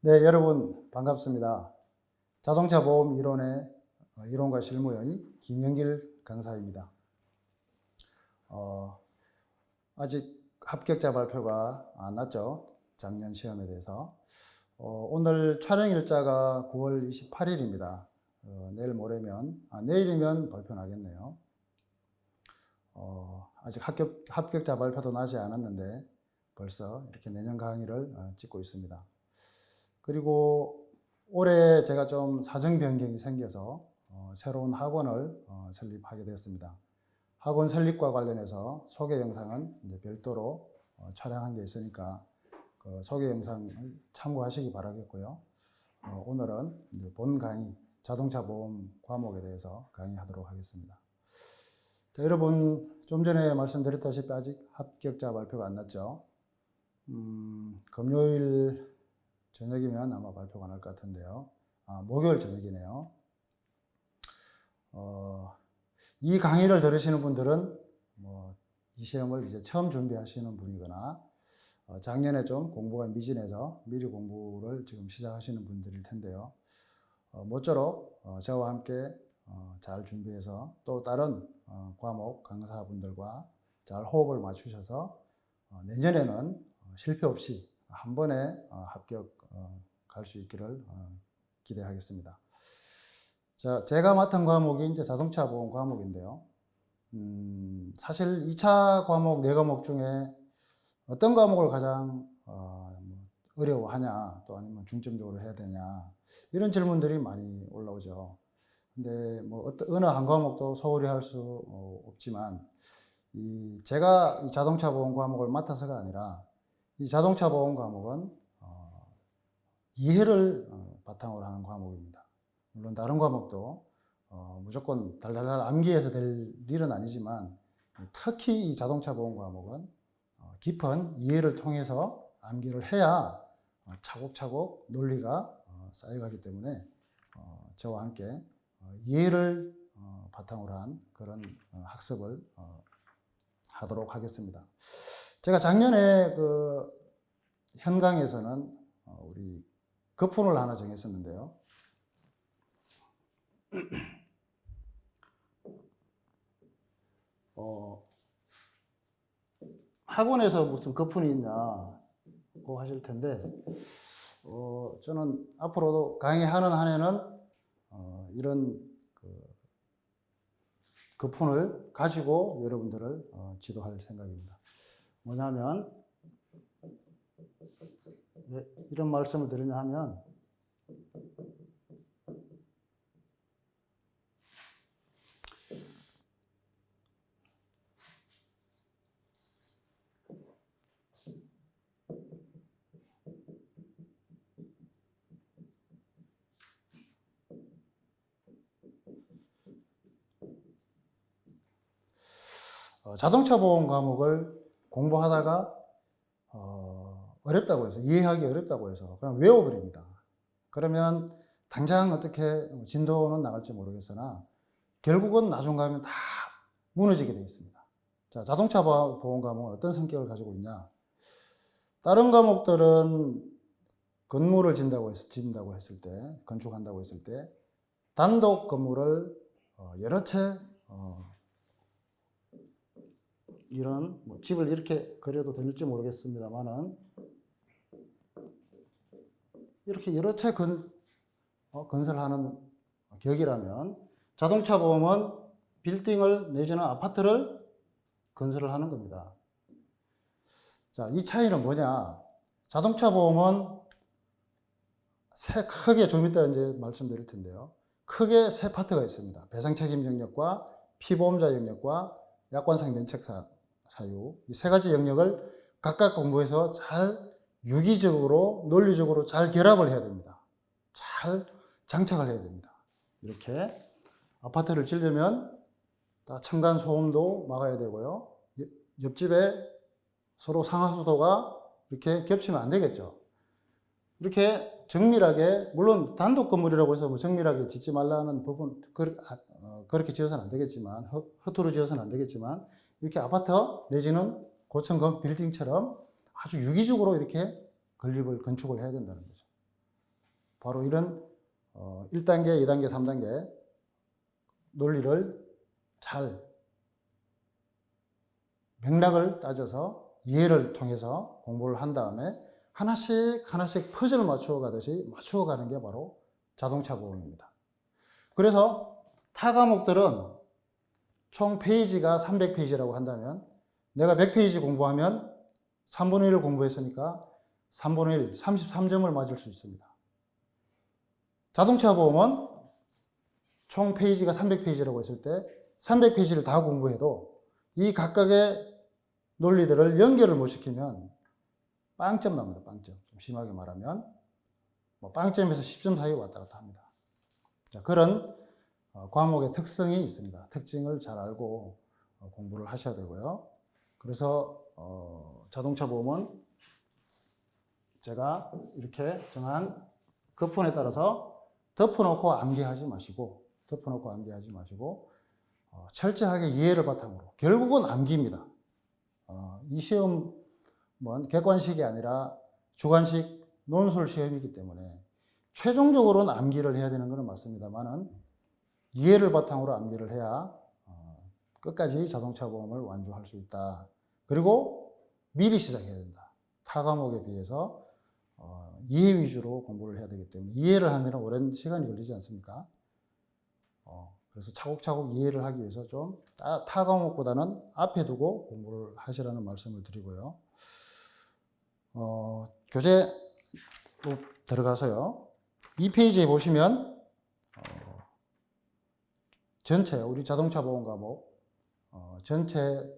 네, 여러분 반갑습니다. 자동차 보험 이론의 이론과 실무의 김영길 강사입니다. 아직 합격자 발표가 안 났죠. 작년 시험에 대해서. 오늘 촬영 일자가 9월 28일입니다. 내일 모레면, 내일이면 발표 나겠네요. 아직 합격자 발표도 나지 않았는데 벌써 이렇게 내년 강의를 찍고 있습니다. 그리고 올해 제가 좀 사정 변경이 생겨서 새로운 학원을 설립하게 됐습니다. 학원 설립과 관련해서 소개 영상은 이제 별도로 촬영한 게 있으니까 그 소개 영상을 참고하시기 바라겠고요. 오늘은 이제 본 강의, 자동차 보험 과목에 대해서 강의하도록 하겠습니다. 자, 여러분 좀 전에 말씀드렸다시피 아직 합격자 발표가 안 났죠. 금요일 저녁이면 아마 발표가 날 것 같은데요. 목요일 저녁이네요. 이 강의를 들으시는 분들은 이 시험을 이제 처음 준비하시는 분이거나 작년에 좀 공부가 미진해서 미리 공부를 지금 시작하시는 분들일 텐데요. 모쪼록 저와 함께 잘 준비해서 또 다른 과목 강사분들과 잘 호흡을 맞추셔서 내년에는 실패 없이 한 번에 합격 갈 수 있기를 기대하겠습니다. 자, 제가 맡은 과목이 이제 자동차 보험 과목인데요. 사실 2차 과목 4과목 중에 어떤 과목을 가장 어려워하냐, 또 아니면 중점적으로 해야 되냐, 이런 질문들이 많이 올라오죠. 근데 어느 한 과목도 소홀히 할 수 없지만, 제가 이 자동차 보험 과목을 맡아서가 아니라, 이 자동차 보험 과목은 이해를 바탕으로 하는 과목입니다. 물론 다른 과목도 무조건 달달달 암기해서 될 일은 아니지만 특히 이 자동차 보험 과목은 깊은 이해를 통해서 암기를 해야 차곡차곡 논리가 쌓여가기 때문에 저와 함께 이해를 바탕으로 한 그런 학습을 하도록 하겠습니다. 제가 작년에 그 현강에서는 우리 거푼을 하나 정했었는데요. 학원에서 무슨 거푼이 있냐고 하실 텐데, 저는 앞으로도 강의하는 한해는 이런 거푼을 가지고 여러분들을 지도할 생각입니다. 뭐냐면, 왜 이런 말씀을 드리냐 하면, 자동차 보험 과목을 공부하다가 어렵다고 해서, 이해하기 어렵다고 해서 그냥 외워버립니다. 그러면 당장 어떻게 진도는 나갈지 모르겠으나 결국은 나중 가면 다 무너지게 되어 있습니다. 자, 자동차 보험 과목은 어떤 성격을 가지고 있냐? 다른 과목들은 건물을 진다고 했을 때, 건축한다고 했을 때 단독 건물을 여러 채 이런 집을 이렇게 그려도 될지 모르겠습니다만은 이렇게 여러 채 건설하는 격이라면 자동차 보험은 빌딩을 내지는 아파트를 건설을 하는 겁니다. 자, 이 차이는 뭐냐? 자동차 보험은 크게 좀 이따 이제 말씀드릴 텐데요. 크게 세 파트가 있습니다. 배상 책임 영역과 피보험자 영역과 약관상 면책 사유, 이 세 가지 영역을 각각 공부해서 잘 유기적으로 논리적으로 잘 결합을 해야 됩니다. 잘 장착을 해야 됩니다. 이렇게 아파트를 지으려면 다 층간 소음도 막아야 되고요. 옆집에 서로 상하수도가 이렇게 겹치면 안 되겠죠. 이렇게 정밀하게, 물론 단독 건물이라고 해서 정밀하게 짓지 말라는 부분, 그렇게 지어서는 안 되겠지만, 허투루 지어서는 안 되겠지만, 이렇게 아파트 내지는 고층 빌딩처럼 아주 유기적으로 이렇게 건립을, 건축을 해야 된다는 거죠. 바로 이런 1단계, 2단계, 3단계 논리를 잘 맥락을 따져서 이해를 통해서 공부를 한 다음에 하나씩 하나씩 퍼즐 맞추어 가듯이 맞추어 가는 게 바로 자동차 보험입니다. 그래서 타 과목들은 총 페이지가 300페이지라고 한다면 내가 100페이지 공부하면 3분의 1을 공부했으니까 3분의 1, 33점을 맞을 수 있습니다. 자동차 보험은 총 페이지가 300페이지라고 했을 때 300페이지를 다 공부해도 이 각각의 논리들을 연결을 못 시키면 빵점 나옵니다. 빵점. 좀 심하게 말하면 뭐 빵점에서 10점 사이 왔다 갔다 합니다. 자, 그런 과목의 특성이 있습니다. 특징을 잘 알고 공부를 하셔야 되고요. 그래서 자동차 보험은 제가 이렇게 정한 급폰에 따라서 덮어놓고 암기하지 마시고 철저하게 이해를 바탕으로 결국은 암기입니다. 이 시험은 객관식이 아니라 주관식 논술 시험이기 때문에 최종적으로는 암기를 해야 되는 것은 맞습니다만은 이해를 바탕으로 암기를 해야 끝까지 자동차 보험을 완주할 수 있다. 그리고 미리 시작해야 된다. 타 과목에 비해서 이해 위주로 공부를 해야 되기 때문에 이해를 하면 오랜 시간이 걸리지 않습니까? 그래서 차곡차곡 이해를 하기 위해서 좀 타 과목보다는 앞에 두고 공부를 하시라는 말씀을 드리고요. 교재로 들어가서요. 이 페이지에 보시면 전체 우리 자동차 보험 과목 전체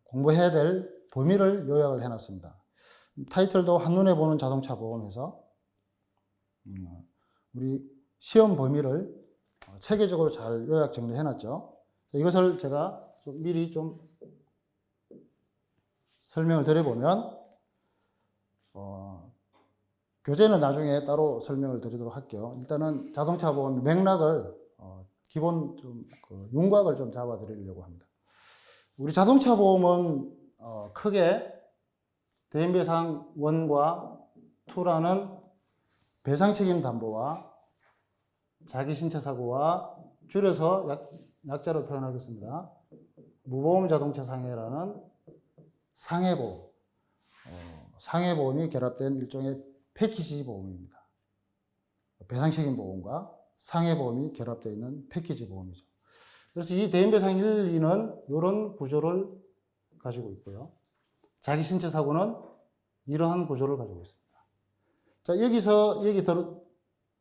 공부해야 될 범위를 요약을 해놨습니다. 타이틀도 한눈에 보는 자동차 보험에서 우리 시험 범위를 체계적으로 잘 요약 정리해놨죠. 이것을 제가 미리 좀 설명을 드려보면 교재는 나중에 따로 설명을 드리도록 할게요. 일단은 자동차 보험 맥락을 기본 좀 윤곽을 좀 잡아 드리려고 합니다. 우리 자동차 보험은 크게 대인배상 1과 2라는 배상책임 담보와 자기신체 사고와 줄여서 약자로 표현하겠습니다. 무보험 자동차 상해라는 상해보험, 상해보험이 결합된 일종의 패키지 보험입니다. 배상책임 보험과 상해보험이 결합되어 있는 패키지 보험이죠. 그래서 이 대인배상 1, 2는 이런 구조를 가지고 있고요. 자기신체 사고는 이러한 구조를 가지고 있습니다. 자, 여기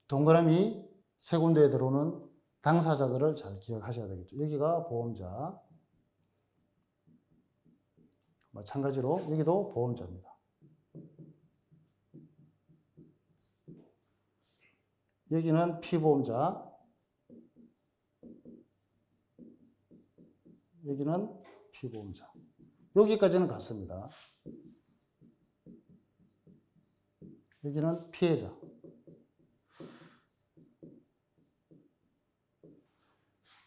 동그라미 세 군데에 들어오는 당사자들을 잘 기억하셔야 되겠죠. 여기가 보험자. 마찬가지로 여기도 보험자입니다. 여기는 피보험자. 여기는 피보험자. 여기까지는 같습니다. 여기는 피해자.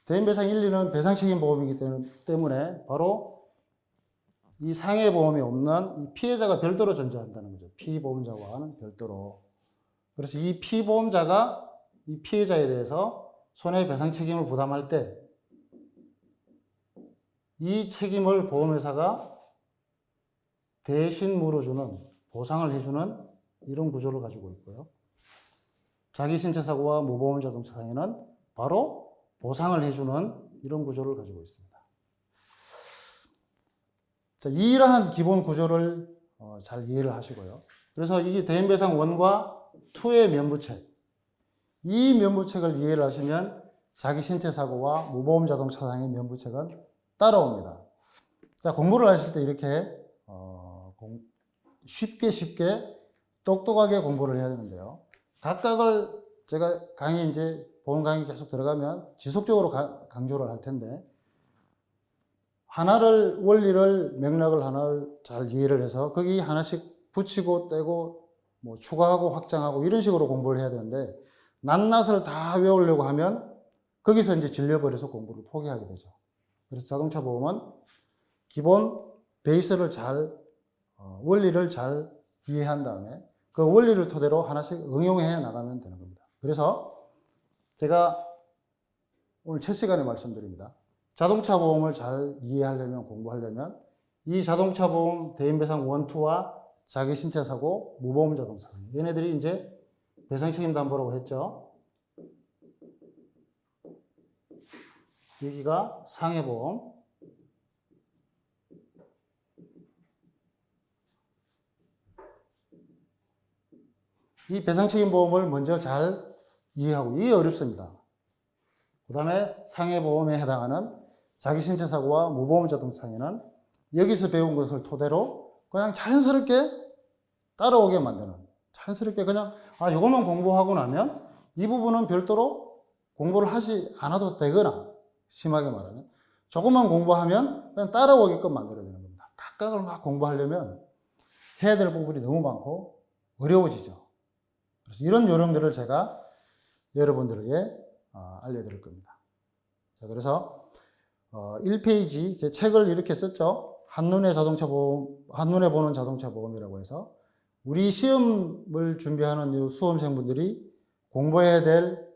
대인배상 1, 2는 배상책임 보험이기 때문에 바로 이 상해보험이 없는 이 피해자가 별도로 존재한다는 거죠. 피보험자와는 별도로. 그래서 이 피보험자가 이 피해자에 대해서 손해배상 책임을 부담할 때 이 책임을 보험회사가 대신 물어주는, 보상을 해주는 이런 구조를 가지고 있고요. 자기신체 사고와 무보험 자동차 상해는 바로 보상을 해주는 이런 구조를 가지고 있습니다. 자, 이러한 기본 구조를 잘 이해를 하시고요. 그래서 이게 대인배상 1과 2의 면부책, 이 면부책을 이해를 하시면 자기신체 사고와 무보험 자동차 상해 면부책은 따라옵니다. 자, 공부를 하실 때 이렇게 쉽게 똑똑하게 공부를 해야 되는데요. 각각을 제가 보험 강의 계속 들어가면 지속적으로 강조를 할 텐데 원리를 맥락을 하나를 잘 이해를 해서 거기 하나씩 붙이고 떼고 뭐 추가하고 확장하고 이런 식으로 공부를 해야 되는데 낱낱을 다 외우려고 하면 거기서 이제 질려버려서 공부를 포기하게 되죠. 그래서 자동차 보험은 기본 베이스를 원리를 잘 이해한 다음에 그 원리를 토대로 하나씩 응용해 나가면 되는 겁니다. 그래서 제가 오늘 첫 시간에 말씀드립니다. 자동차 보험을 잘 이해하려면, 공부하려면 이 자동차 보험 대인배상 1, 2와 자기 신체 사고, 무보험 자동차, 얘네들이 이제 배상 책임 담보라고 했죠. 여기가 상해보험, 이 배상 책임 보험을 먼저 잘 이해하고, 이게 어렵습니다. 그 다음에 상해보험에 해당하는 자기 신체 사고와 무보험 자동차 상해는 여기서 배운 것을 토대로 그냥 자연스럽게 따라오게 만드는, 자연스럽게 그냥 이것만 공부하고 나면 이 부분은 별도로 공부를 하지 않아도 되거나, 심하게 말하면 조금만 공부하면 그냥 따라오게끔 만들어야 되는 겁니다. 각각을 막 공부하려면 해야 될 부분이 너무 많고 어려워지죠. 그래서 이런 요령들을 제가 여러분들에게 알려드릴 겁니다. 자, 그래서 1페이지 제 책을 이렇게 썼죠. 한눈에 자동차 보험, 한눈에 보는 자동차 보험이라고 해서 우리 시험을 준비하는 이 수험생분들이 공부해야 될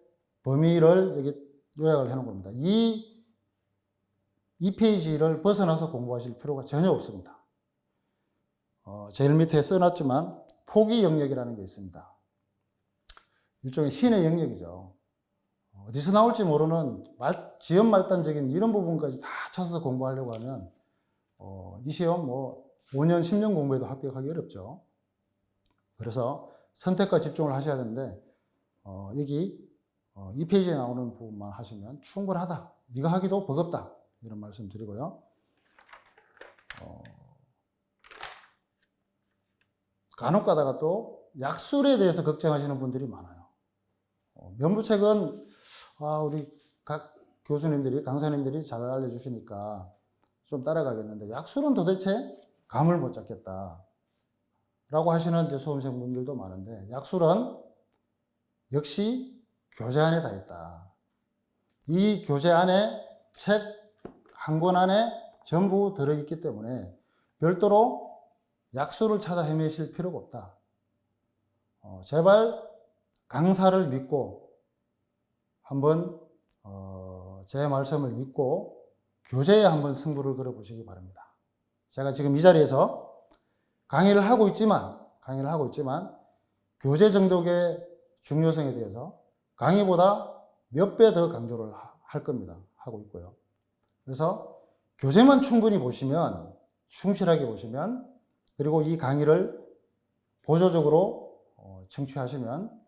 범위를 여기 요약을 해놓은 겁니다. 이 2페이지를 벗어나서 공부하실 필요가 전혀 없습니다. 제일 밑에 써놨지만 포기 영역이라는 게 있습니다. 일종의 신의 영역이죠. 어디서 나올지 모르는 지연 말단적인 이런 부분까지 다 찾아서 공부하려고 하면 이 시험 5년, 10년 공부해도 합격하기 어렵죠. 그래서 선택과 집중을 하셔야 되는데 여기 2페이지에 나오는 부분만 하시면 충분하다. 이거 하기도 버겁다. 이런 말씀 드리고요. 간혹 가다가 또 약술에 대해서 걱정하시는 분들이 많아요. 면부책은 우리 각 교수님들이, 강사님들이 잘 알려주시니까 좀 따라가겠는데 약술은 도대체 감을 못 잡겠다 라고 하시는 이제 수험생분들도 많은데, 약술은 역시 교재 안에 다 있다. 이 교재 안에 책 한 권 안에 전부 들어있기 때문에 별도로 약술을 찾아 헤매실 필요가 없다. 제발 강사를 믿고 한번 제 말씀을 믿고 교재에 한번 승부를 걸어 보시기 바랍니다. 제가 지금 이 자리에서 강의를 하고 있지만 교재 정독의 중요성에 대해서 강의보다 몇 배 더 강조를 할 겁니다. 하고 있고요. 그래서 교재만 충분히 보시면, 충실하게 보시면, 그리고 이 강의를 보조적으로 청취하시면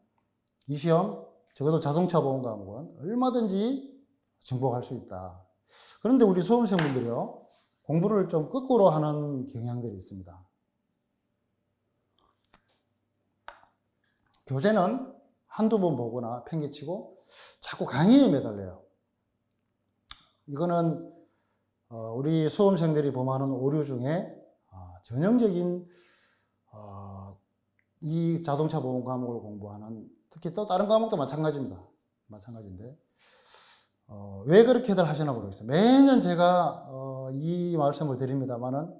이 시험, 적어도 자동차 보험 과목은 얼마든지 정복할 수 있다. 그런데 우리 수험생분들이요, 공부를 좀 거꾸로 하는 경향들이 있습니다. 교재는 한두 번 보거나 팽개치고 자꾸 강의에 매달려요. 이거는 우리 수험생들이 범하는 오류 중에 전형적인 이 자동차 보험 과목을 공부하는, 특히 또 다른 과목도 마찬가지입니다. 마찬가지인데 왜 그렇게들 하시나 모르겠어요. 매년 제가 이 말씀을 드립니다만은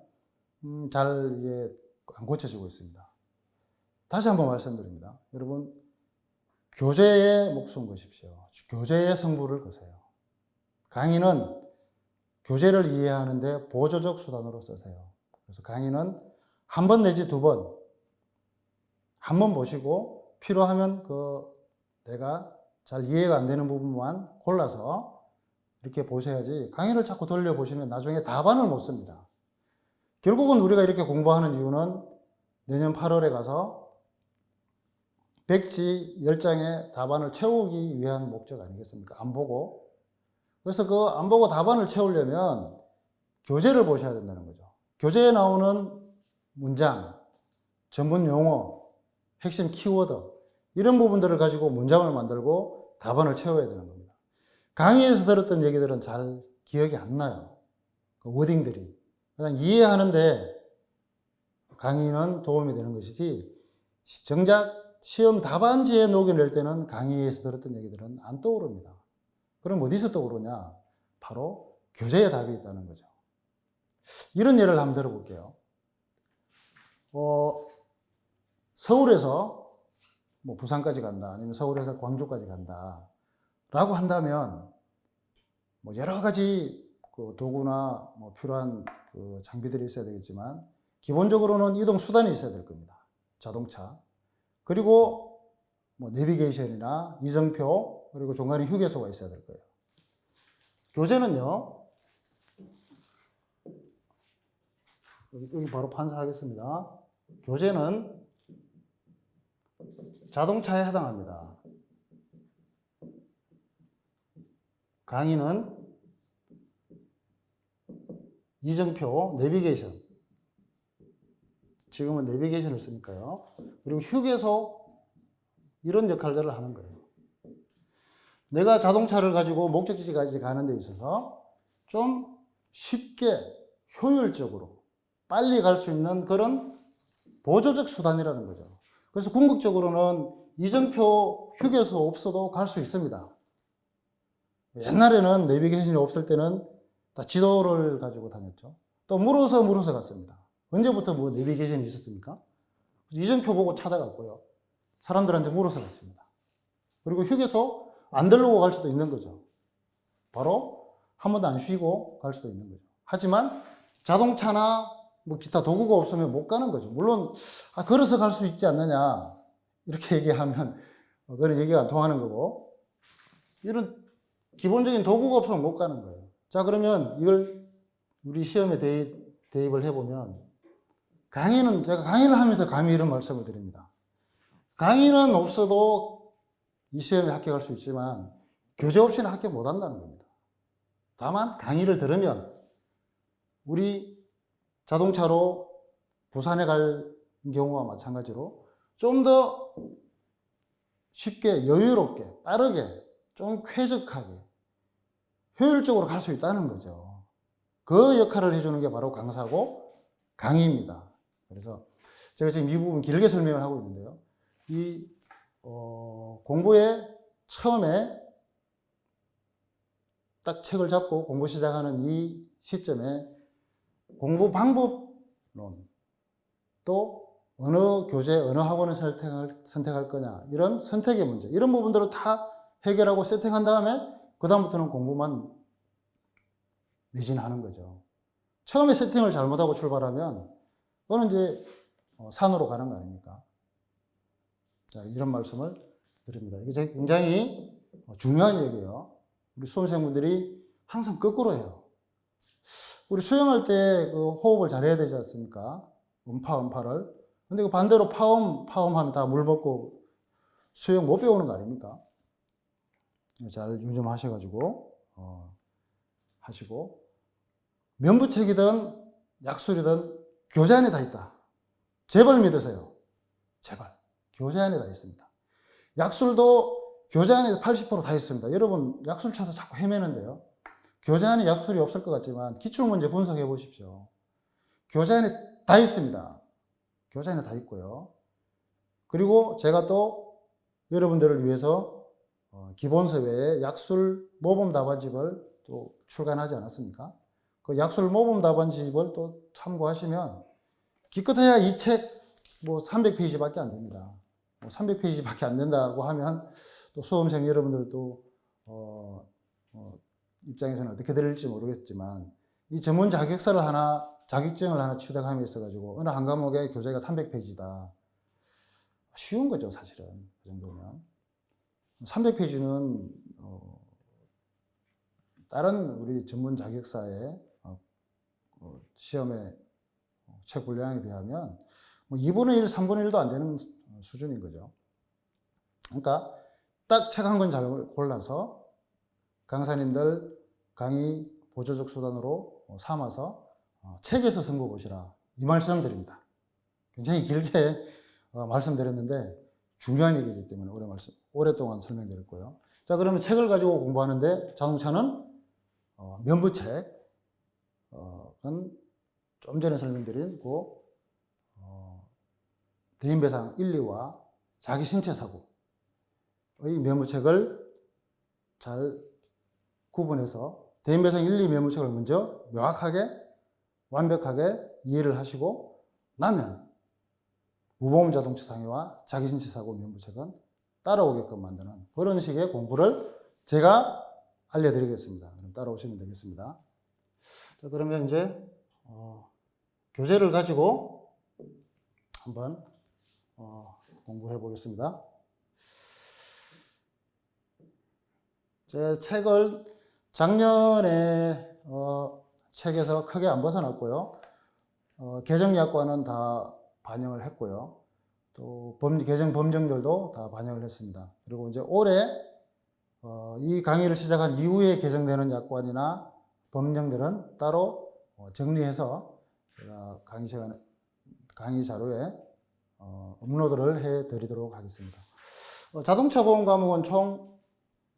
잘 이게 안 고쳐지고 있습니다. 다시 한번 말씀드립니다. 여러분, 교재에 목숨 거십시오. 교재에 승부를 거세요. 강의는 교재를 이해하는데 보조적 수단으로 쓰세요. 그래서 강의는 한 번 내지 두 번, 한 번 보시고 필요하면 내가 잘 이해가 안 되는 부분만 골라서 이렇게 보셔야지, 강의를 자꾸 돌려보시면 나중에 답안을 못 씁니다. 결국은 우리가 이렇게 공부하는 이유는 내년 8월에 가서 백지 10장의 답안을 채우기 위한 목적 아니겠습니까? 안 보고. 그래서 안 보고 답안을 채우려면 교재를 보셔야 된다는 거죠. 교재에 나오는 문장, 전문 용어, 핵심 키워드, 이런 부분들을 가지고 문장을 만들고 답안을 채워야 되는 겁니다. 강의에서 들었던 얘기들은 잘 기억이 안 나요. 그 워딩들이. 그냥 이해하는데 강의는 도움이 되는 것이지, 정작 시험 답안지에 녹여낼 때는 강의에서 들었던 얘기들은 안 떠오릅니다. 그럼 어디서 떠오르냐? 바로 교재에 답이 있다는 거죠. 이런 예를 한번 들어볼게요. 서울에서 뭐 부산까지 간다, 아니면 서울에서 광주까지 간다 라고 한다면 뭐 여러 가지 그 도구나 뭐 필요한 그 장비들이 있어야 되겠지만 기본적으로는 이동 수단이 있어야 될 겁니다. 자동차. 그리고 뭐 내비게이션이나 이정표, 그리고 중간에 휴게소가 있어야 될 거예요. 교재는요, 여기 바로 판사하겠습니다. 교재는 자동차에 해당합니다. 강의는 이정표, 내비게이션. 지금은 내비게이션을 쓰니까요. 그리고 휴게소, 이런 역할들을 하는 거예요. 내가 자동차를 가지고 목적지까지 가는 데 있어서 좀 쉽게 효율적으로 빨리 갈 수 있는 그런 보조적 수단이라는 거죠. 그래서 궁극적으로는 이정표 휴게소 없어도 갈 수 있습니다. 옛날에는 내비게이션이 없을 때는 다 지도를 가지고 다녔죠. 또 물어서 갔습니다. 언제부터 뭐 내비게이션이 있었습니까? 이정표 보고 찾아갔고요. 사람들한테 물어서 갔습니다. 그리고 휴게소 안 들르고 갈 수도 있는 거죠. 바로 한 번도 안 쉬고 갈 수도 있는 거죠. 하지만 자동차나 뭐 기타 도구가 없으면 못 가는 거죠. 물론 걸어서 갈 수 있지 않느냐 이렇게 얘기하면 그런 얘기가 안 통하는 거고, 이런 기본적인 도구가 없으면 못 가는 거예요. 자, 그러면 이걸 우리 시험에 대입을 해보면, 강의는 제가 강의를 하면서 감히 이런 말씀을 드립니다. 강의는 없어도 이 시험에 합격할 수 있지만 교재 없이는 합격 못 한다는 겁니다. 다만 강의를 들으면 우리 자동차로 부산에 갈 경우와 마찬가지로 좀 더 쉽게 여유롭게 빠르게 좀 쾌적하게 효율적으로 갈 수 있다는 거죠. 그 역할을 해주는 게 바로 강사고 강의입니다. 그래서 제가 지금 이 부분 길게 설명을 하고 있는데요. 이 공부에 처음에 딱 책을 잡고 공부 시작하는 이 시점에 공부 방법론, 또 어느 교재, 어느 학원을 선택할 거냐, 이런 선택의 문제, 이런 부분들을 다 해결하고 세팅한 다음에 그다음부터는 공부만 매진하는 거죠. 처음에 세팅을 잘못하고 출발하면 그거는 이제 산으로 가는 거 아닙니까? 자, 이런 말씀을 드립니다. 이게 굉장히 중요한 얘기예요. 우리 수험생분들이 항상 거꾸로 해요. 우리 수영할 때 그 호흡을 잘해야 되지 않습니까? 음파를. 근데 그 반대로 파음 하면 다 물 먹고 수영 못 배우는 거 아닙니까? 잘 유념하셔가지고, 하시고. 면부책이든 약술이든 교재 안에 다 있다. 제발 믿으세요. 제발. 교재 안에 다 있습니다. 약술도 교재 안에 80% 다 있습니다. 여러분, 약술 찾아 자꾸 헤매는데요. 교재 안에 약술이 없을 것 같지만 기출문제 분석해 보십시오. 교재 안에 다 있습니다. 교재 안에 다 있고요. 그리고 제가 또 여러분들을 위해서 기본서 외에 약술 모범 답안집을 또 출간하지 않았습니까? 그 약술 모범 답안집을 또 참고하시면 기껏해야 이 책 뭐 300페이지밖에 안 됩니다. 300페이지밖에 안 된다고 하면 또 수험생 여러분들도 입장에서는 어떻게 들릴지 모르겠지만, 이 전문 자격증을 하나 취득함에 있어가지고 어느 한 과목의 교재가 300페이지다. 쉬운 거죠, 사실은. 그 정도면. 300페이지는 다른 우리 전문 자격사의 시험의 책 분량에 비하면 뭐 2분의 1, 3분의 1도 안 되는 수준인 거죠. 그러니까 딱 책 한 권 잘 골라서 강사님들 강의 보조적 수단으로 삼아서 책에서 선거 보시라, 이 말씀 드립니다. 굉장히 길게 말씀드렸는데 중요한 얘기이기 때문에 오랫동안 설명드렸고요. 자, 그러면 책을 가지고 공부하는데 자동차는 면부책은 좀 전에 설명드린 그 대인배상 1, 2와 자기 신체 사고의 면부책을 잘 구분해서 대인배상 1, 2 면부책을 먼저 명확하게 완벽하게 이해를 하시고 나면 무보험 자동차 상해와 자기신체 사고 면부책은 따라오게끔 만드는 그런 식의 공부를 제가 알려드리겠습니다. 그럼 따라오시면 되겠습니다. 자, 그러면 이제 교재를 가지고 한번 공부해 보겠습니다. 제 책을 작년에 책에서 크게 안 벗어났고요. 개정약관은 다 반영을 했고요. 또 개정 법령들도 다 반영을 했습니다. 그리고 이제 올해 이 강의를 시작한 이후에 개정되는 약관이나 법령들은 따로 정리해서 제가 강의 자료에 업로드를 해 드리도록 하겠습니다. 자동차 보험 과목은 총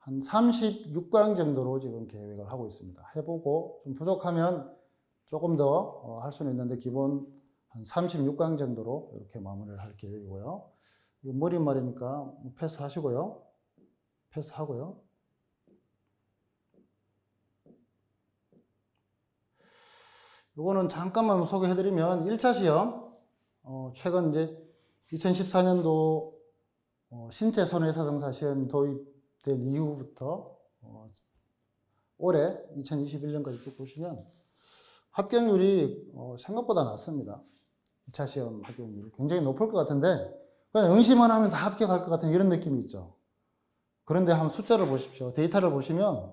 한 36강 정도로 지금 계획을 하고 있습니다. 해보고 좀 부족하면 조금 더 할 수는 있는데 기본 한 36강 정도로 이렇게 마무리를 할 계획이고요. 머릿말이니까 패스하시고요. 패스하고요. 이거는 잠깐만 소개해드리면 1차 시험, 최근 이제 2014년도 신체 손해사정사 시험 도입된 이후부터 올해 2021년까지 쭉 보시면 합격률이 생각보다 낮습니다. 2차 시험 합격률이 굉장히 높을 것 같은데 그냥 응시만 하면 다 합격할 것 같은 이런 느낌이 있죠. 그런데 한번 숫자를 보십시오. 데이터를 보시면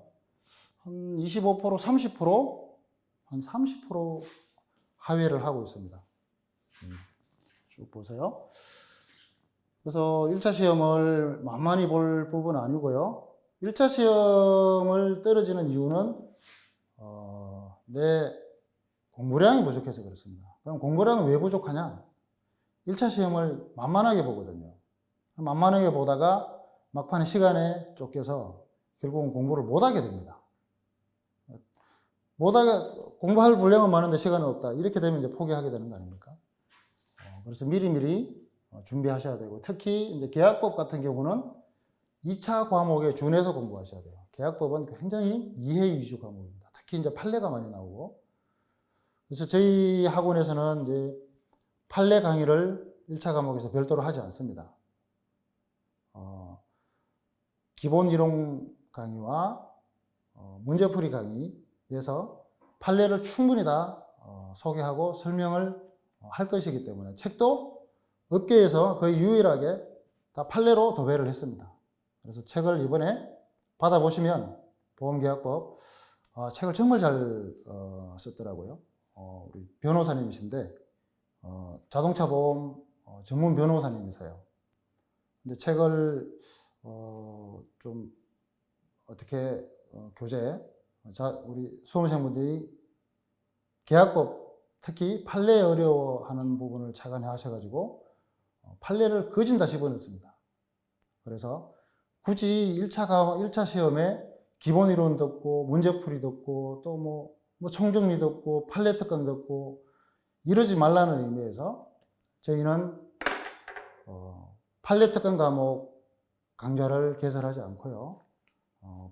한 25%, 30%, 한 30% 하회를 하고 있습니다. 쭉 보세요. 그래서 1차 시험을 만만히 볼 부분은 아니고요. 1차 시험을 떨어지는 이유는 내 공부량이 부족해서 그렇습니다. 그럼 공부량은 왜 부족하냐? 1차 시험을 만만하게 보거든요. 만만하게 보다가 막판에 시간에 쫓겨서 결국은 공부를 못하게 됩니다. 공부할 분량은 많은데 시간은 없다. 이렇게 되면 이제 포기하게 되는 거 아닙니까? 그래서 미리미리 준비하셔야 되고, 특히 이제 계약법 같은 경우는 2차 과목에 준해서 공부하셔야 돼요. 계약법은 굉장히 이해 위주 과목입니다. 특히 이제 판례가 많이 나오고, 그래서 저희 학원에서는 이제 판례 강의를 1차 과목에서 별도로 하지 않습니다. 기본 이론 강의와 문제풀이 강의에서 판례를 충분히 다 소개하고 설명을 할 것이기 때문에 책도 업계에서 거의 유일하게 다 판례로 도배를 했습니다. 그래서 책을 이번에 받아보시면 보험계약법 책을 정말 잘 썼더라고요. 우리 변호사님이신데 자동차 보험 전문 변호사님이세요. 근데 책을 좀 어떻게 우리 수험생분들이 계약법 특히 판례 어려워하는 부분을 착안해 하셔가지고 판례를 거진 다 집어넣습니다. 그래서 굳이 1차 시험에 기본 이론 듣고 문제풀이 듣고 또 뭐 총정리 듣고 판례 특강 듣고 이러지 말라는 의미에서 저희는 판례 특강 과목 강좌를 개설하지 않고요.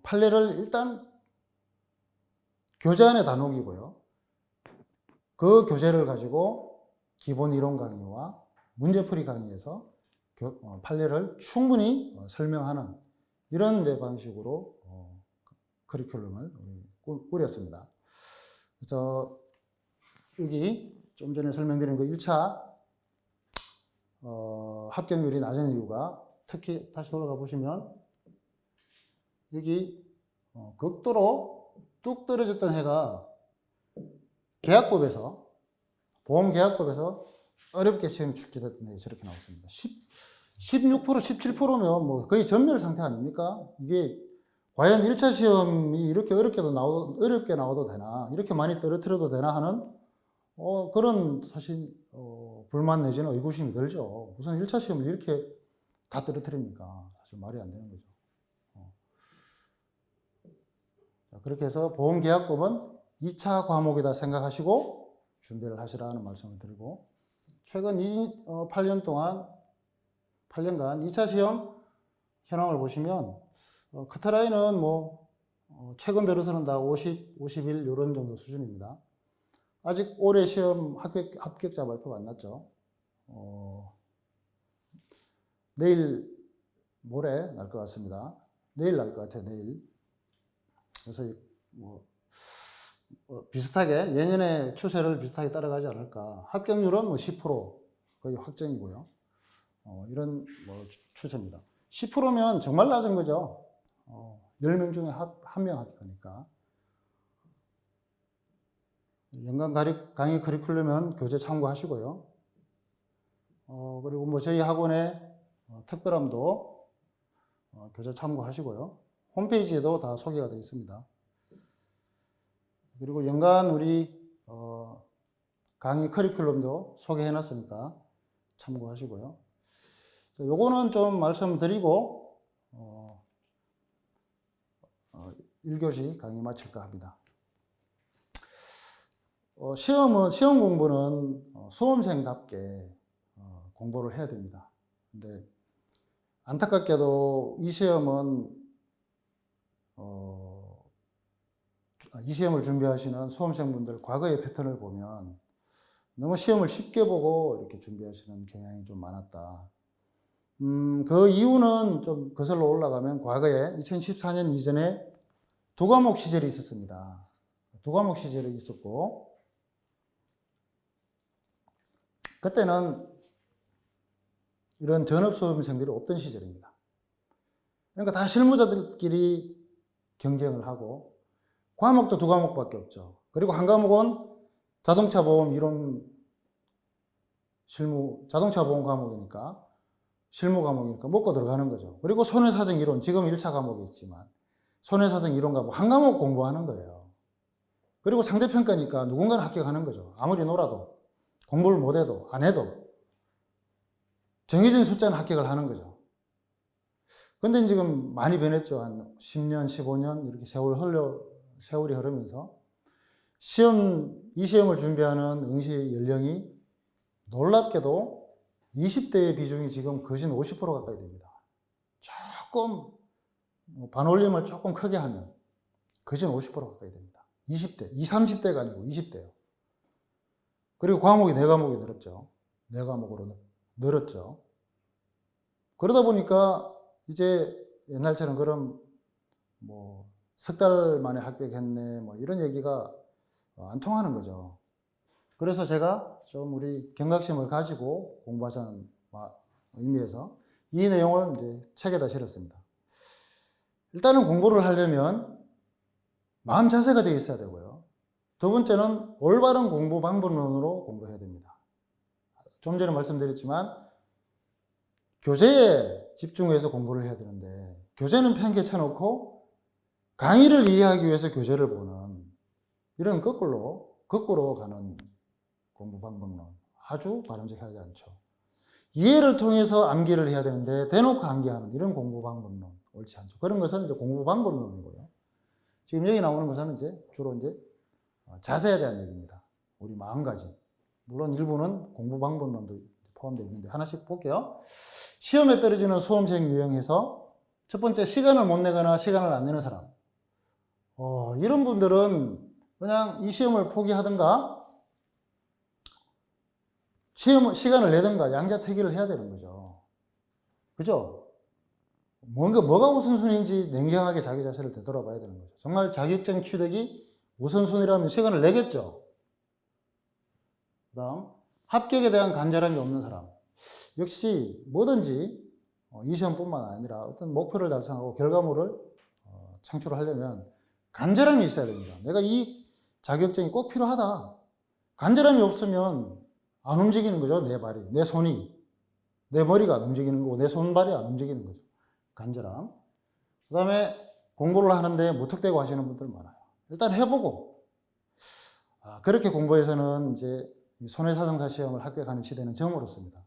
판례를 일단 교재 안에 다 녹이고요. 그 교재를 가지고 기본 이론 강의와 문제풀이 강의에서 판례를 충분히 설명하는 이런 방식으로 커리큘럼을 꾸렸습니다. 그래서 여기 좀 전에 설명드린 그 1차 합격률이 낮은 이유가 특히 다시 돌아가 보시면 여기 극도로 뚝 떨어졌던 해가 계약법에서 보험계약법에서 어렵게 시험이 출제됐던 해가 저렇게 나왔습니다. 16%, 17%면 뭐 거의 전멸 상태 아닙니까? 이게 과연 1차 시험이 이렇게 어렵게 나와도 되나, 이렇게 많이 떨어뜨려도 되나 하는 그런 사실 불만 내지는 의구심이 들죠. 우선 1차 시험을 이렇게 다 떨어뜨립니까? 사실 말이 안 되는 거죠. 그렇게 해서 보험계약법은 2차 과목이다 생각하시고 준비를 하시라는 말씀을 드리고, 최근 8년간 2차 시험 현황을 보시면 커트라인은 최근 들어서는 다 50, 51 이런 정도 수준입니다. 아직 올해 시험 합격자 발표가 안 났죠. 내일 모레 날 것 같습니다. 내일 날 것 같아요. 내일. 그래서 뭐 비슷하게 예년의 추세를 비슷하게 따라가지 않을까. 합격률은 뭐 10% 거의 확정이고요. 이런 뭐 추세입니다. 10%면 정말 낮은 거죠. 10명 중에 1명 합격하니까. 연간 강의 커리큘럼은 교재 참고하시고요. 그리고 뭐 저희 학원의 특별함도 교재 참고하시고요. 홈페이지에도 다 소개가 되어 있습니다. 그리고 연간 우리 강의 커리큘럼도 소개해 놨으니까 참고하시고요. 요거는 좀 말씀드리고 1교시 강의 마칠까 합니다. 시험 공부는 수험생답게 공부를 해야 됩니다. 근데 안타깝게도 이 시험은 이 시험을 준비하시는 수험생분들 과거의 패턴을 보면 너무 시험을 쉽게 보고 이렇게 준비하시는 경향이 좀 많았다. 그 이유는 좀 거슬러 올라가면 과거에 2014년 이전에 두 과목 시절이 있었습니다. 두 과목 시절이 있었고, 그때는 이런 전업 수험생들이 없던 시절입니다. 그러니까 다 실무자들끼리 경쟁을 하고, 과목도 두 과목밖에 없죠. 그리고 한 과목은 자동차 보험 이론 실무, 자동차 보험 과목이니까, 실무 과목이니까 먹고 들어가는 거죠. 그리고 손해사정 이론, 지금 1차 과목이 있지만, 손해사정 이론 과목 한 과목 공부하는 거예요. 그리고 상대평가니까 누군가는 합격하는 거죠. 아무리 놀아도, 공부를 못해도, 안 해도, 정해진 숫자는 합격을 하는 거죠. 근데 지금 많이 변했죠. 한 10년, 15년 이렇게 세월이 흐르면서 이 시험을 준비하는 응시 연령이 놀랍게도 20대의 비중이 지금 거진 50% 가까이 됩니다. 조금 반올림을 조금 크게 하면 거진 50% 가까이 됩니다. 20대, 20, 30대가 아니고 20대요. 그리고 과목이 4과목이 늘었죠. 4과목으로 늘었죠. 그러다 보니까 이제 옛날처럼 그럼 뭐 석 달 만에 합격했네 뭐 이런 얘기가 안 통하는 거죠. 그래서 제가 좀 우리 경각심을 가지고 공부하자는 의미에서 이 내용을 이제 책에다 실었습니다. 일단은 공부를 하려면 마음 자세가 되어 있어야 되고요. 두 번째는 올바른 공부 방법론으로 공부해야 됩니다. 좀 전에 말씀드렸지만 교재에 집중해서 공부를 해야 되는데 교재는 팽개쳐 놓고 강의를 이해하기 위해서 교재를 보는 이런 거꾸로 가는 공부 방법론 아주 바람직하지 않죠. 이해를 통해서 암기를 해야 되는데 대놓고 암기하는 이런 공부 방법론 옳지 않죠. 그런 것은 이제 공부 방법론이고요. 지금 여기 나오는 것은 이제 주로 이제 자세에 대한 얘기입니다. 우리 마음가짐. 물론 일부는 공부 방법론도 포함되어 있는데 하나씩 볼게요. 시험에 떨어지는 수험생 유형에서 첫 번째 시간을 못 내거나 시간을 안 내는 사람. 이런 분들은 그냥 이 시험을 포기하든가 시간을 내든가 양자택일을 해야 되는 거죠. 그죠? 뭐가 우선순위인지 냉정하게 자기 자신을 되돌아봐야 되는 거죠. 정말 자격증 취득이 우선순위라면 시간을 내겠죠. 그 다음 합격에 대한 간절함이 없는 사람. 역시 뭐든지 이 시험뿐만 아니라 어떤 목표를 달성하고 결과물을 창출하려면 간절함이 있어야 됩니다. 내가 이 자격증이 꼭 필요하다. 간절함이 없으면 안 움직이는 거죠. 내 발이, 내 손이, 내 머리가 안 움직이는 거고 내 손발이 안 움직이는 거죠. 간절함. 그 다음에 공부를 하는데 무턱대고 하시는 분들 많아요. 일단 해보고 그렇게 공부해서는 이제 손해사정사 시험을 합격하는 시대는 저물었습니다.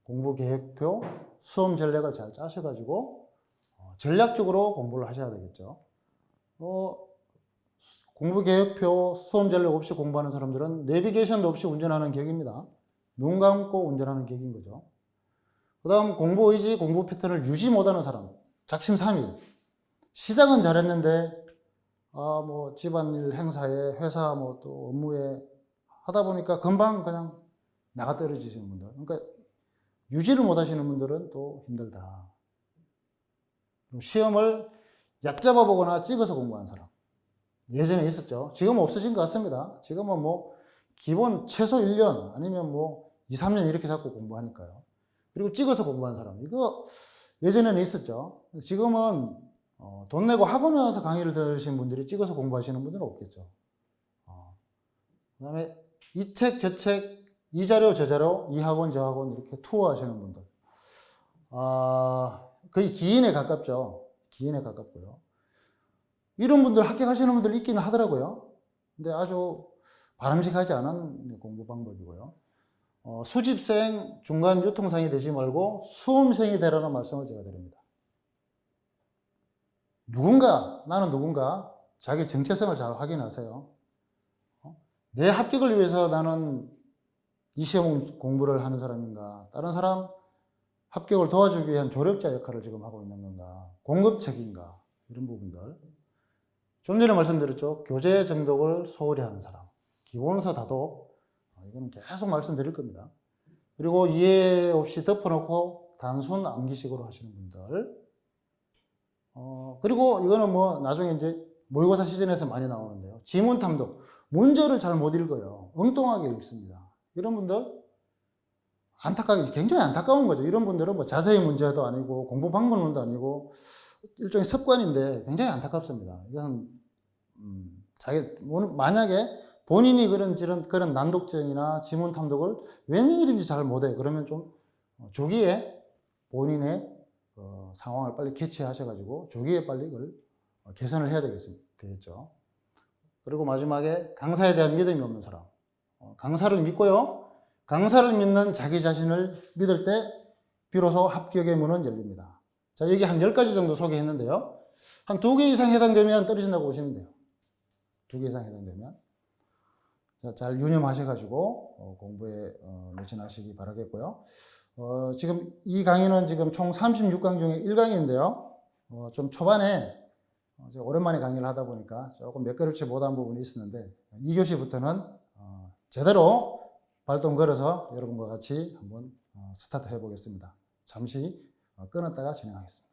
공부 계획표, 수험 전략을 잘 짜셔가지고 전략적으로 공부를 하셔야 되겠죠. 공부 계획표, 수험 전략 없이 공부하는 사람들은 내비게이션도 없이 운전하는 격입니다. 눈 감고 운전하는 격인 거죠. 그 다음 공부 의지, 공부 패턴을 유지 못하는 사람, 작심삼일. 시작은 잘했는데 뭐 집안일 행사에 회사 뭐 또 업무에 하다 보니까 금방 그냥 나가 떨어지시는 분들. 그러니까 유지를 못 하시는 분들은 또 힘들다. 그럼 시험을 얕잡아 보거나 찍어서 공부하는 사람. 예전에 있었죠. 지금은 없어진 것 같습니다. 지금은 뭐 기본 최소 1년 아니면 뭐 2, 3년 이렇게 잡고 공부하니까요. 그리고 찍어서 공부하는 사람. 이거 예전에는 있었죠. 지금은 돈 내고 학원에 와서 강의를 들으신 분들이 찍어서 공부하시는 분들은 없겠죠. 그 다음에 이 책, 저 책, 이 자료, 저 자료, 이 학원, 저 학원 이렇게 투어 하시는 분들. 거의 기인에 가깝죠. 기인에 가깝고요. 이런 분들 합격하시는 분들 있기는 하더라고요. 근데 아주 바람직하지 않은 공부 방법이고요. 수집생, 중간 유통상이 되지 말고 수험생이 되라는 말씀을 제가 드립니다. 나는 누군가 자기 정체성을 잘 확인하세요. 내 합격을 위해서 나는 이 시험 공부를 하는 사람인가? 다른 사람 합격을 도와주기 위한 조력자 역할을 지금 하고 있는 건가? 공급책인가? 이런 부분들. 좀 전에 말씀드렸죠. 교재 정독을 소홀히 하는 사람. 기본서 다독. 이건 계속 말씀드릴 겁니다. 그리고 이해 없이 덮어놓고 단순 암기식으로 하시는 분들. 그리고 이거는 뭐 나중에 이제 모의고사 시즌에서 많이 나오는데요. 지문 탐독. 문제를 잘 못 읽어요. 엉뚱하게 읽습니다. 이런 분들 굉장히 안타까운 거죠. 이런 분들은 뭐 자세히 문제도 아니고 공부 방법론도 아니고 일종의 습관인데 굉장히 안타깝습니다. 이건 만약에 본인이 그런 난독증이나 지문 탐독을 웬일인지 잘 못해. 그러면 좀 조기에 본인의 상황을 빨리 캐치하셔가지고 조기에 빨리 이걸 개선을 해야 되겠죠. 그리고 마지막에 강사에 대한 믿음이 없는 사람. 강사를 믿고요. 강사를 믿는 자기 자신을 믿을 때 비로소 합격의 문은 열립니다. 자, 여기 한 10가지 정도 소개했는데요. 한 2개 이상 해당되면 떨어진다고 보시면 돼요. 2개 이상 해당되면. 자, 잘 유념하셔가지고 공부에 매진하시기 바라겠고요. 지금 이 강의는 지금 총 36강 중에 1강인데요. 좀 초반에 제가 오랜만에 강의를 하다 보니까 조금 매끄럽지 못한 부분이 있었는데 2교시부터는 제대로 발동 걸어서 여러분과 같이 한번 스타트 해 보겠습니다. 잠시 끊었다가 진행하겠습니다.